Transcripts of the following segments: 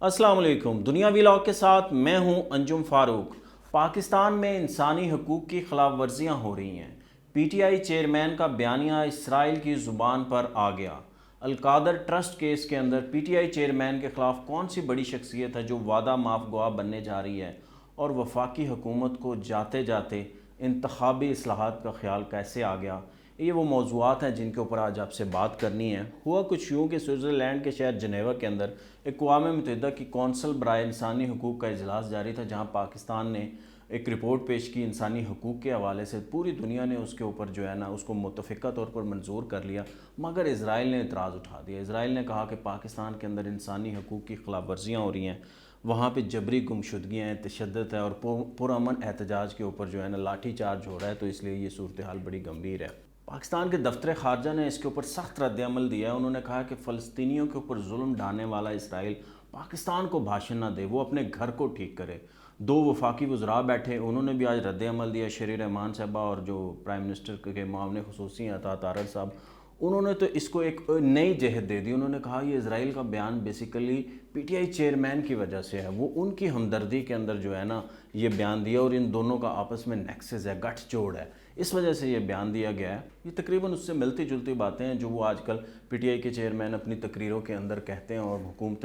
अस्सलाम वालेकुम। दुनिया व्लॉग के साथ मैं हूं अंजुम फारूक। पाकिस्तान में इंसानी हकूक़ की खिलाफ वर्जियाँ हो रही हैं। पीटीआई चेयरमैन का बयानिया इसराइल की ज़ुबान पर आ गया। अलकादर ट्रस्ट केस के अंदर पीटीआई चेयरमैन के ख़िलाफ़ कौन सी बड़ी शख्सियत है जो वादा माफ गवाह बनने जा रही है, और वफाकी हुकूमत को जाते जाते इंतखाबी इस्लाहात का ख्याल कैसे आ गया। ये वो मौज़ूआत हैं जिनके ऊपर आज आपसे बात करनी है। हुआ कुछ यूँ कि स्विट्ज़रलैंड के शहर जनेवा के अंदर अक़वाम मुत्तहिदा की कौंसल बराए इंसानी हकूक़ का इजलास जारी था, जहाँ पाकिस्तान ने एक रिपोर्ट पेश की इंसानी हकूक़ के हवाले से। पूरी दुनिया ने उसके ऊपर जो है ना उसको मुतफ़िक़ा तौर पर मंजूर कर लिया, मगर इसराइल ने इतराज़ उठा दिया। इसराइल ने कहा कि पाकिस्तान के अंदर इंसानी हकूक़ की खिलाफ वर्जियाँ हो रही हैं, वहाँ पे जबरी गुमशुदगियाँ हैं, तशद्दुद है, और पुरअमन एहतजाज के ऊपर जो है ना लाठी चार्ज हो रहा है, तो इसलिए ये सूरत हाल बड़ी गंभीर है। पाकिस्तान के दफ्तर ख़ारजा ने इसके ऊपर सख्त रद्द-ए-अमल दिया है। उन्होंने कहा कि फ़लस्तीनियों के ऊपर जुल्म ढाने वाला इसराइल पाकिस्तान को भाषण ना दे, वो अपने घर को ठीक करे। दो वफाकी वज़रा बैठे, उन्होंने भी आज रद्द-ए-अमल दिया। शरी रहमान साहबा और जो प्राइम मिनिस्टर के मामले ख़ुसूसी अता तारड़ साहब, उन्होंने तो इसको एक नई जहत दे दी। उन्होंने कहा ये इसराइल का बयान बेसिकली पीटीआई चेयरमैन की वजह से है, वो उनकी हमदर्दी के अंदर जो है ना ये बयान दिया, और इन दोनों का आपस में नेक्सस है, गठजोड़ है, इस वजह से ये बयान दिया गया है। ये तकरीबन उससे मिलती जुलती बातें हैं जो वो आजकल पीटीआई के चेयरमैन अपनी तकरीरों के अंदर कहते हैं, और हुकूमत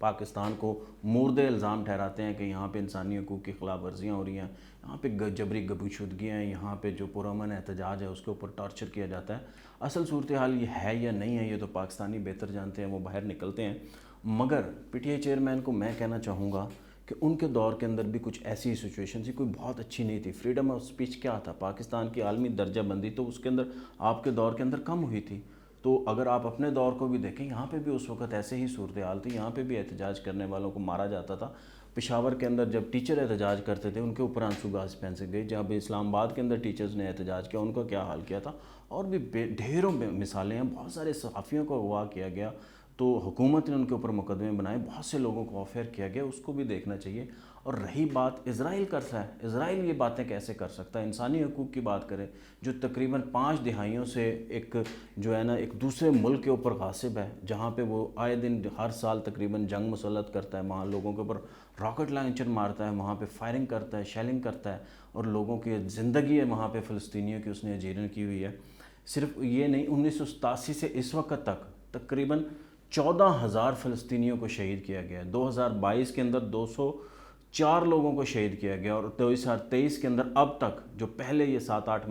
पाकिस्तान को मुर्द इल्ज़ाम ठहराते हैं कि यहाँ पे इंसानी हकूक़ की खिलाफ वर्जियाँ हो रही हैं, यहाँ पे जबरी गबूशुदगियाँ हैं, यहाँ पे जो पुरअमन एहतजाज है उसके ऊपर टॉर्चर किया जाता है। असल सूरत हाल ये है या नहीं है, ये तो पाकिस्तानी बेहतर जानते हैं, वो बाहर निकलते हैं। मगर पीटीआई चेयरमैन को मैं कहना चाहूँगा कि उनके दौर के अंदर भी कुछ ऐसी सिचुएशन थी, कोई बहुत अच्छी नहीं थी। फ्रीडम ऑफ स्पीच क्या था, पाकिस्तान की आलमी दर्जा बंदी तो उसके अंदर आपके दौर के अंदर कम हुई थी। तो अगर आप अपने दौर को भी देखें, यहाँ पे भी उस वक्त ऐसे ही सूरत हाल थी, यहाँ पे भी एहतजाज करने वालों को मारा जाता था। पेशावर के अंदर जब टीचर एहतजाज करते थे उनके ऊपर आंसू गैस फेंके गए। जब इस्लामाबाद के अंदर टीचर्स ने एहतजाज किया, उनका क्या हाल किया था। और भी ढेरों मिसालें हैं। बहुत सारे सहाफ़ियों को अगवा किया गया, तो हुकूमत ने उनके ऊपर मुकदमे बनाए, बहुत से लोगों को ऑफेयर किया गया, उसको भी देखना चाहिए। और रही बात इसराइल करता है, इसराइल ये बातें कैसे कर सकता है। इंसानी हकूक़ की बात करें जो तकरीबन 5 दिहाइयों से एक जो है ना एक दूसरे मुल्क के ऊपर गासिब है, जहाँ पे वो आए दिन हर साल तकरीबन जंग मुसल्लत करता है, वहाँ लोगों के ऊपर रॉकेट लॉन्चर मारता है, वहाँ पे फायरिंग करता है, शेलिंग करता है, और लोगों की ज़िंदगी है वहाँ पे फ़लस्तीनियों की उसने अजीरन की हुई है। सिर्फ ये नहीं, 1987 से इस वक्त तक तकरीबन 14,000 फ़लस्तीनियों को शहीद किया गया है। 2022 के अंदर 204 लोगों को शहीद किया गया, और 2023 के अंदर अब तक जो पहले ये 7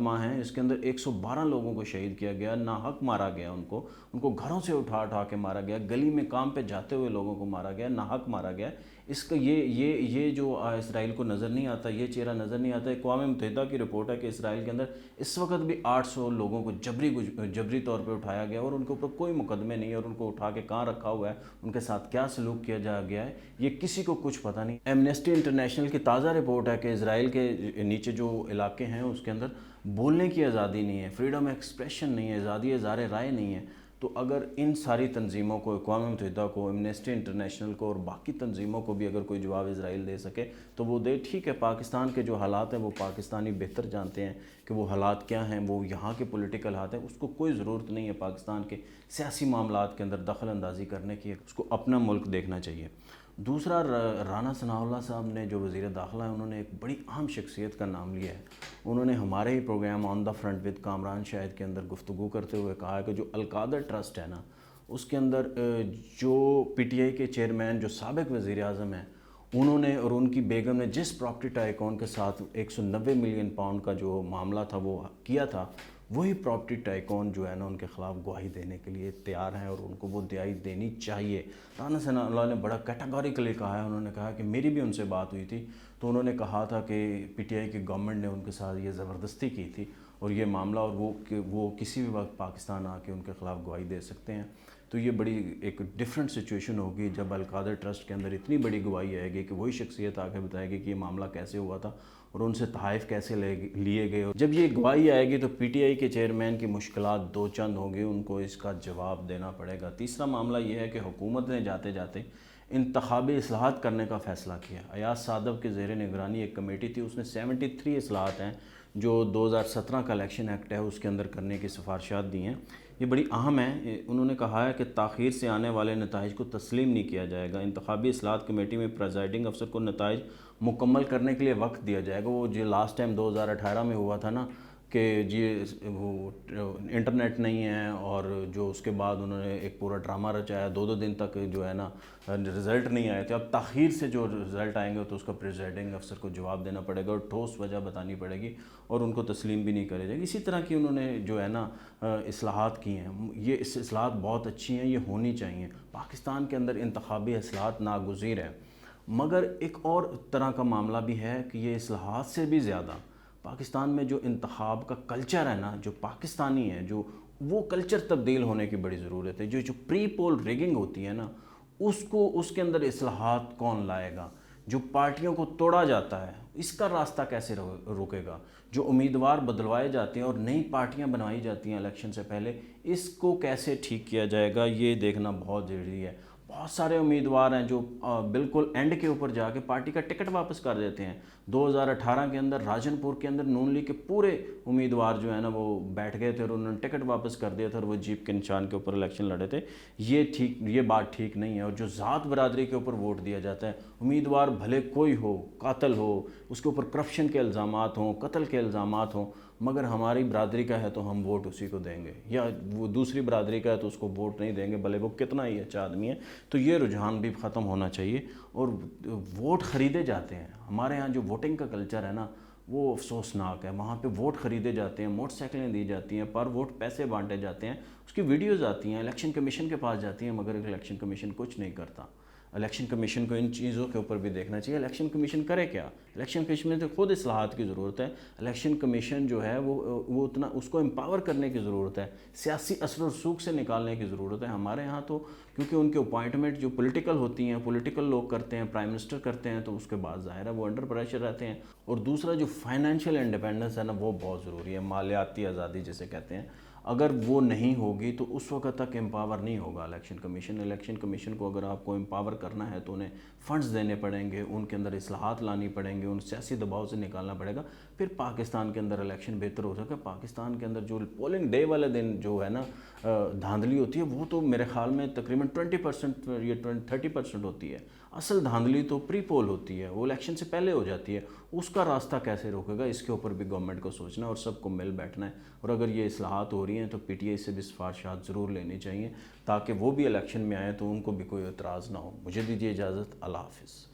माह हैं इसके अंदर 112 लोगों को शहीद किया गया, नाहक मारा गया। उनको घरों से उठा उठा के मारा गया, गली में काम पे जाते हुए लोगों को मारा गया, नाहक मारा गया। इसका ये जो इसराइल को नज़र नहीं आता, ये चेहरा नज़र नहीं आता। अक़वाम मुत्तहिदा की रिपोर्ट है कि इसराइल के अंदर इस वक्त भी 800 लोगों को जबरी तौर पे उठाया गया, और उनके ऊपर कोई मुकदमे नहीं है, और उनको उठा के कहाँ रखा हुआ है, उनके साथ क्या सलूक किया जा गया है, ये किसी को कुछ पता नहीं। एमनेस्टी इंटरनेशनल की ताज़ा रिपोर्ट है कि इसराइल के नीचे जो इलाके हैं उसके अंदर बोलने की आज़ादी नहीं है, फ्रीडम एक्सप्रेशन नहीं है, आज़ादी इज़हार राय नहीं है। तो अगर इन सारी तंजीमों को, अक़वाम मुत्तहिदा को, एमनेस्टी इंटरनेशनल को और बाकी तंजीमों को भी अगर कोई जवाब इसराइल दे सके तो वो दे। ठीक है, पाकिस्तान के जो हालात हैं वो पाकिस्तानी बेहतर जानते हैं कि वो हालात क्या हैं, वो यहाँ के पॉलिटिकल हालात हैं, उसको कोई ज़रूरत नहीं है पाकिस्तान के सियासी मामलात के अंदर दखल अंदाज़ी करने की, उसको अपना मुल्क देखना चाहिए। दूसरा, राना सनाउल्लाह साहब ने जो वज़ीर दाखिला है, उन्होंने एक बड़ी अहम शख्सियत का नाम लिया है। उन्होंने हमारे ही program on the front with Kamran Shahid के अंदर गुफ्तगू करते हुए कहा है कि जो अलकादर ट्रस्ट है ना, उसके अंदर जो पीटीआई के चेयरमैन जो साबिक़ वज़ीर आज़म हैं, उन्होंने और उनकी बेगम ने जिस प्रॉपर्टी टाइकॉन के साथ 190 मिलियन पाउंड का जो मामला था वो किया था, वही प्रॉपर्टी टाइकॉन जो है ना उनके ख़िलाफ़ गवाही देने के लिए तैयार हैं, और उनको वो गवाही देनी चाहिए। राना सनाउल्लाह ने बड़ा कैटेगोरिकली कहा है। उन्होंने कहा कि मेरी भी उनसे बात हुई थी, तो उन्होंने कहा था कि पीटीआई की गवर्नमेंट ने उनके साथ ये ज़बरदस्ती की थी, और ये मामला, और वो किसी भी वक्त पाकिस्तान आके उनके ख़िलाफ़ गवाही दे सकते हैं। तो ये बड़ी एक डिफरेंट सिचुएशन होगी जब अलकादर ट्रस्ट के अंदर इतनी बड़ी गवाही आएगी कि वही शख्सियत आके बताएगी कि ये मामला कैसे हुआ था और उनसे तहाइफ कैसे लिए गए। जब ये गवाही आएगी तो पीटीआई के चेयरमैन की मुश्किलात दो चंद होंगी, उनको इसका जवाब देना पड़ेगा। तीसरा मामला ये है कि हुकूमत ने जाते जाते इंतखाबी इस्लाहात करने का फ़ैसला किया। अयाज सादब के ज़ेर निगरानी एक कमेटी थी, उसने 73 इस्लाहात हैं जो 2017 का इलेक्शन एक्ट है उसके अंदर करने की सिफारशात दी हैं। یہ بڑی اہم ہے۔ انہوں نے کہا ہے کہ تاخیر سے آنے والے نتائج کو تسلیم نہیں کیا جائے گا، انتخابی اصلاحات کمیٹی میں پریزائڈنگ افسر کو نتائج مکمل کرنے کے لیے وقت دیا جائے گا۔ وہ جو لاسٹ ٹائم 2018 میں ہوا تھا نا کہ جی وہ انٹرنیٹ نہیں ہے، اور جو اس کے بعد انہوں نے ایک پورا ڈرامہ رچایا، 2 دن تک جو ہے نا رزلٹ نہیں آئے تھے۔ اب تاخیر سے جو رزلٹ آئیں گے تو اس کا پریزائڈنگ افسر کو جواب دینا پڑے گا اور ٹھوس وجہ بتانی پڑے گی، اور ان کو تسلیم بھی نہیں کرے جائے گی۔ اسی طرح کی انہوں نے جو ہے نا اصلاحات کی ہیں، یہ اصلاحات بہت اچھی ہیں، یہ ہونی چاہیے۔ پاکستان کے اندر انتخابی اصلاحات ناگزیر ہیں، مگر ایک اور طرح کا معاملہ بھی ہے کہ یہ اصلاحات سے بھی زیادہ پاکستان میں جو انتخاب کا کلچر ہے نا، جو پاکستانی ہے، جو وہ کلچر تبدیل ہونے کی بڑی ضرورت ہے۔ جو پری پول ریگنگ ہوتی ہے نا، اس کے اندر اصلاحات کون لائے گا؟ جو پارٹیوں کو توڑا جاتا ہے، اس کا راستہ کیسے روکے گا؟ جو امیدوار بدلوائے جاتے ہیں اور نئی پارٹیاں بنوائی جاتی ہیں الیکشن سے پہلے، اس کو کیسے ٹھیک کیا جائے گا؟ یہ دیکھنا بہت ضروری ہے۔ بہت سارے امیدوار ہیں جو بالکل اینڈ کے اوپر جا کے پارٹی کا ٹکٹ واپس کر دیتے ہیں۔ 2018 کے اندر راجن پور کے اندر نون لیگ کے پورے امیدوار جو ہیں نا وہ بیٹھ گئے تھے اور انہوں نے ٹکٹ واپس کر دیا تھا اور وہ جیپ کے نشان کے اوپر الیکشن لڑے تھے۔ یہ بات ٹھیک نہیں ہے۔ اور جو ذات برادری کے اوپر ووٹ دیا جاتا ہے، امیدوار بھلے کوئی ہو، قاتل ہو، اس کے اوپر کرپشن کے الزامات ہوں، قتل کے الزامات ہوں، مگر ہماری برادری کا ہے تو ہم ووٹ اسی کو دیں گے، یا وہ دوسری برادری کا ہے تو اس کو ووٹ نہیں دیں گے بھلے وہ کتنا ہی اچھا آدمی ہے۔ تو یہ رجحان بھی ختم ہونا چاہیے، اور ووٹ خریدے جاتے ہیں۔ ہمارے ہاں جو ووٹنگ کا کلچر ہے نا وہ افسوسناک ہے۔ وہاں پہ ووٹ خریدے جاتے ہیں، موٹر سائیکلیں دی جاتی ہیں، پر ووٹ پیسے بانٹے جاتے ہیں، اس کی ویڈیوز آتی ہیں، الیکشن کمیشن کے پاس جاتی ہیں، مگر الیکشن کمیشن کچھ نہیں کرتا۔ الیکشن کمیشن کو ان چیزوں کے اوپر بھی دیکھنا چاہیے۔ الیکشن کمیشن کرے کیا؟ الیکشن کمیشن میں تو خود اصلاحات کی ضرورت ہے۔ الیکشن کمیشن جو ہے وہ اتنا اس کو امپاور کرنے کی ضرورت ہے، سیاسی اثر و رسوخ سے نکالنے کی ضرورت ہے۔ ہمارے ہاں تو کیونکہ ان کے اپوائنٹمنٹ جو پولیٹیکل ہوتی ہیں، پولیٹیکل لوگ کرتے ہیں، پرائم منسٹر کرتے ہیں، تو اس کے بعد ظاہر ہے وہ انڈر پریشر رہتے ہیں۔ اور دوسرا جو فائنینشیل انڈیپینڈنس ہے نا وہ بہت ضروری ہے، مالیاتی آزادی جسے کہتے ہیں۔ اگر وہ نہیں ہوگی تو اس وقت تک امپاور نہیں ہوگا الیکشن کمیشن۔ الیکشن کمیشن کو اگر آپ کو امپاور کرنا ہے تو انہیں فنڈز دینے پڑیں گے، ان کے اندر اصلاحات لانی پڑیں گے، ان سیاسی دباؤ سے نکالنا پڑے گا، پھر پاکستان کے اندر الیکشن بہتر ہو سکے۔ پاکستان کے اندر جو پولنگ ڈے والے دن جو ہے نا دھاندلی ہوتی ہے، وہ تو میرے خیال میں تقریباً 20% یا 30% ہوتی ہے۔ اصل دھاندلی تو پری پول ہوتی ہے، وہ الیکشن سے پہلے ہو جاتی ہے۔ اس کا راستہ کیسے روکے گا، اس کے اوپر بھی گورنمنٹ کو سوچنا ہے اور سب کو مل بیٹھنا ہے۔ اور اگر یہ اصلاحات ہو رہی ہیں تو پی ٹی آئی سے بھی سفارشات ضرور لینی چاہیے، تاکہ وہ بھی الیکشن میں آئیں تو ان کو بھی کوئی اعتراض نہ ہو۔ مجھے دیجیے اجازت، اللہ حافظ۔